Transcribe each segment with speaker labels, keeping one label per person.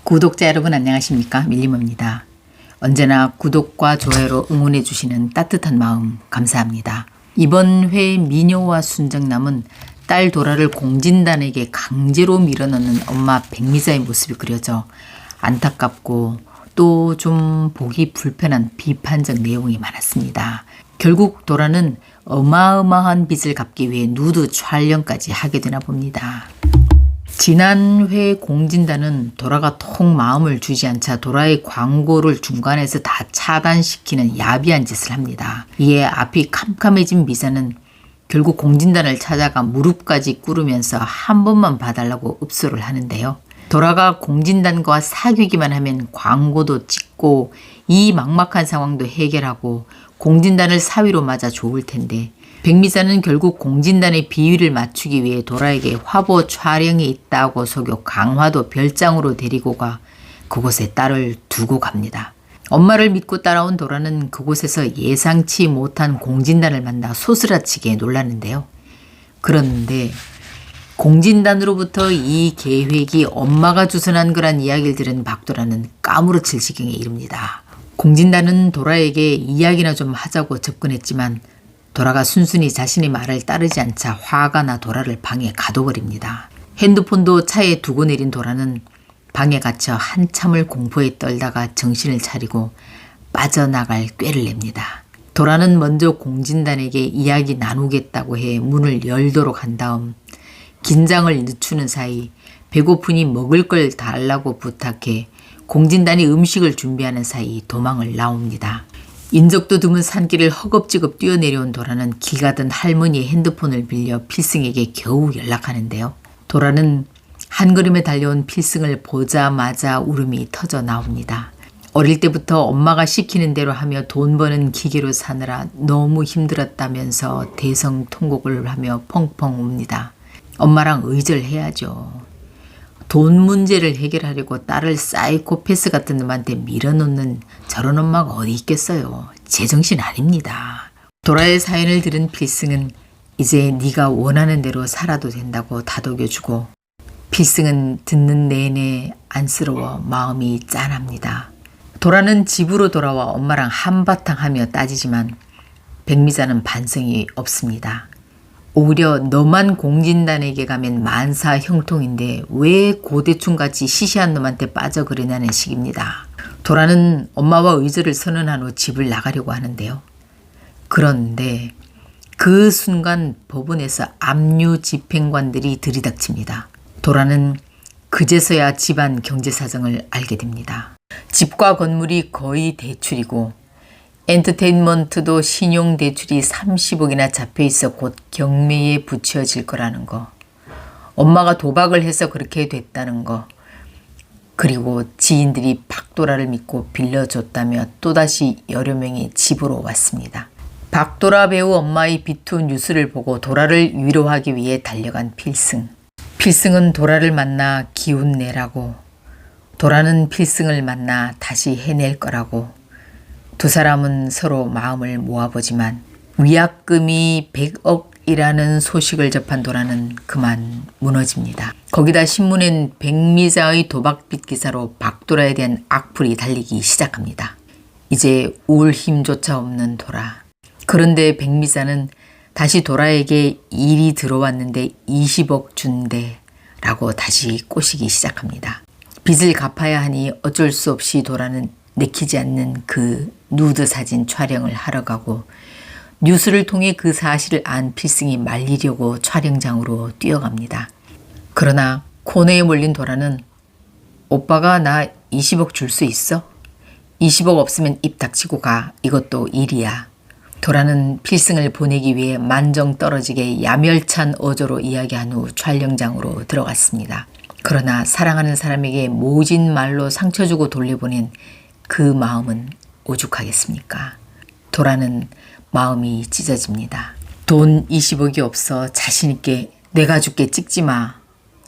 Speaker 1: 구독자 여러분 안녕하십니까? 밀림입니다. 언제나 구독과 좋아요로 응원해 주시는 따뜻한 마음 감사합니다. 이번 회 미녀와 순정남은 딸 도라를 공진단에게 강제로 밀어넣는 엄마 백미자의 모습이 그려져 안타깝고 또 좀 보기 불편한 비판적 내용이 많았습니다. 결국 도라는 어마어마한 빚을 갚기 위해 누드 촬영까지 하게 되나 봅니다. 지난 회 공진단은 도라가 통 마음을 주지 않자 도라의 광고를 중간에서 다 차단시키는 야비한 짓을 합니다. 이에 앞이 캄캄해진 미자는 결국 공진단을 찾아가 무릎까지 꿇으면서 한 번만 봐달라고 읍소를 하는데요. 도라가 공진단과 사귀기만 하면 광고도 찍고 이 막막한 상황도 해결하고 공진단을 사위로 맞아 좋을 텐데 백미자는 결국 공진단의 비위를 맞추기 위해 도라에게 화보 촬영이 있다고 속여 강화도 별장으로 데리고 가 그곳에 딸을 두고 갑니다. 엄마를 믿고 따라온 도라는 그곳에서 예상치 못한 공진단을 만나 소스라치게 놀랐는데요. 그런데 공진단으로부터 이 계획이 엄마가 주선한 거란 이야기를 들은 박도라는 까무러칠 지경에 이릅니다. 공진단은 도라에게 이야기나 좀 하자고 접근했지만 도라가 순순히 자신의 말을 따르지 않자 화가 나 도라를 방에 가둬버립니다. 핸드폰도 차에 두고 내린 도라는 방에 갇혀 한참을 공포에 떨다가 정신을 차리고 빠져나갈 꾀를 냅니다. 도라는 먼저 공진단에게 이야기 나누겠다고 해 문을 열도록 한 다음 긴장을 늦추는 사이 배고프니 먹을 걸 달라고 부탁해 공진단이 음식을 준비하는 사이 도망을 나옵니다. 인적도 드문 산길을 허겁지겁 뛰어내려온 도라는 길 가던 할머니의 핸드폰을 빌려 필승에게 겨우 연락하는데요. 도라는 한 걸음에 달려온 필승을 보자마자 울음이 터져 나옵니다. 어릴 때부터 엄마가 시키는 대로 하며 돈 버는 기계로 사느라 너무 힘들었다면서 대성통곡을 하며 펑펑 웁니다. 엄마랑 의절해야죠. 돈 문제를 해결하려고 딸을 사이코패스 같은 놈한테 밀어놓는 저런 엄마가 어디 있겠어요. 제정신 아닙니다. 도라의 사연을 들은 필승은 이제 네가 원하는 대로 살아도 된다고 다독여주고 필승은 듣는 내내 안쓰러워 마음이 짠합니다. 도라는 집으로 돌아와 엄마랑 한바탕 하며 따지지만 백미자는 반성이 없습니다. 오히려 너만 공진단에게 가면 만사 형통인데 왜 고대충같이 시시한 놈한테 빠져 그러냐는 식입니다. 도라는 엄마와 의절을 선언한 후 집을 나가려고 하는데요. 그런데 그 순간 법원에서 압류 집행관들이 들이닥칩니다. 도라는 그제서야 집안 경제 사정을 알게 됩니다. 집과 건물이 거의 대출이고 엔터테인먼트도 신용대출이 30억이나 잡혀있어 곧 경매에 붙여질 거라는 거. 엄마가 도박을 해서 그렇게 됐다는 거. 그리고 지인들이 박도라를 믿고 빌려줬다며 또다시 여러 명이 집으로 왔습니다. 박도라 배우 엄마의 비투 뉴스를 보고 도라를 위로하기 위해 달려간 필승. 필승은 도라를 만나 기운 내라고, 도라는 필승을 만나 다시 해낼 거라고. 두 사람은 서로 마음을 모아보지만 위약금이 100억이라는 소식을 접한 도라는 그만 무너집니다. 거기다 신문엔 백미자의 도박빚 기사로 박도라에 대한 악플이 달리기 시작합니다. 이제 울 힘조차 없는 도라. 그런데 백미자는 다시 도라에게 일이 들어왔는데 20억 준대 라고 다시 꼬시기 시작합니다. 빚을 갚아야 하니 어쩔 수 없이 도라는 내키지 않는 그 누드 사진 촬영을 하러 가고 뉴스를 통해 그 사실을 안 필승이 말리려고 촬영장으로 뛰어갑니다. 그러나 코너에 몰린 도라는 오빠가 나 20억 줄 수 있어? 20억 없으면 입 닥치고 가. 이것도 일이야. 도라는 필승을 보내기 위해 만정 떨어지게 야멸찬 어조로 이야기한 후 촬영장으로 들어갔습니다. 그러나 사랑하는 사람에게 모진 말로 상처 주고 돌려보낸 그 마음은 오죽하겠습니까? 도라는 마음이 찢어집니다. 돈 20억이 없어 자신있게 내가 줄게 찍지 마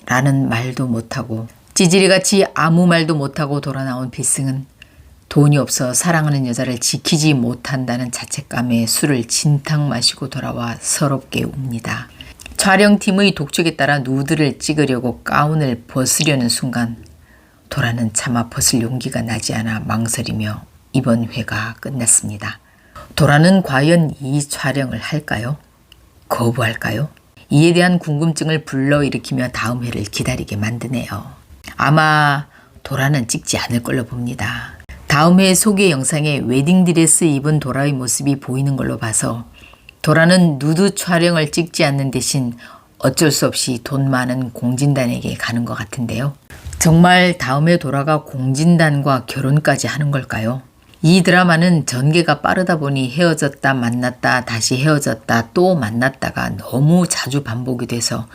Speaker 1: 라는 말도 못하고 찌질이같이 아무 말도 못하고 돌아 나온 필승은 돈이 없어 사랑하는 여자를 지키지 못한다는 자책감에 술을 진탕 마시고 돌아와 서럽게 웁니다. 촬영팀의 독촉에 따라 누드를 찍으려고 가운을 벗으려는 순간 도라는 차마 벗을 용기가 나지 않아 망설이며 이번 회가 끝났습니다. 도라는 과연 이 촬영을 할까요? 거부할까요? 이에 대한 궁금증을 불러일으키며 다음 회를 기다리게 만드네요. 아마 도라는 찍지 않을 걸로 봅니다. 다음 회 소개 영상에 웨딩드레스 입은 도라의 모습이 보이는 걸로 봐서 도라는 누드 촬영을 찍지 않는 대신 어쩔 수 없이 돈 많은 공진단에게 가는 것 같은데요. 정말 다음에 도라가 공진단과 결혼까지 하는 걸까요? 이 드라마는 전개가 빠르다 보니 헤어졌다 만났다 다시 헤어졌다 또 만났다가 너무 자주 반복이 돼서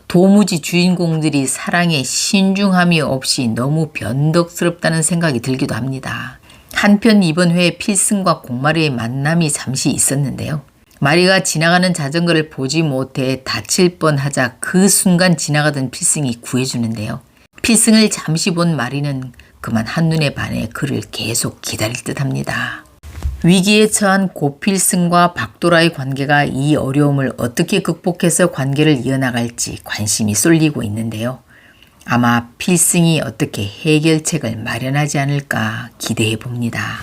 Speaker 1: 도무지 주인공들이 사랑에 신중함이 없이 너무 변덕스럽다는 생각이 들기도 합니다. 한편 이번 회에 필승과 공마리의 만남이 잠시 있었는데요. 마리가 지나가는 자전거를 보지 못해 다칠 뻔하자 그 순간 지나가던 필승이 구해주는데요. 필승을 잠시 본 마리는 그만 한눈에 반해 그를 계속 기다릴 듯합니다. 위기에 처한 고필승과 박도라의 관계가 이 어려움을 어떻게 극복해서 관계를 이어나갈지 관심이 쏠리고 있는데요. 아마 필승이 어떻게 해결책을 마련하지 않을까 기대해 봅니다.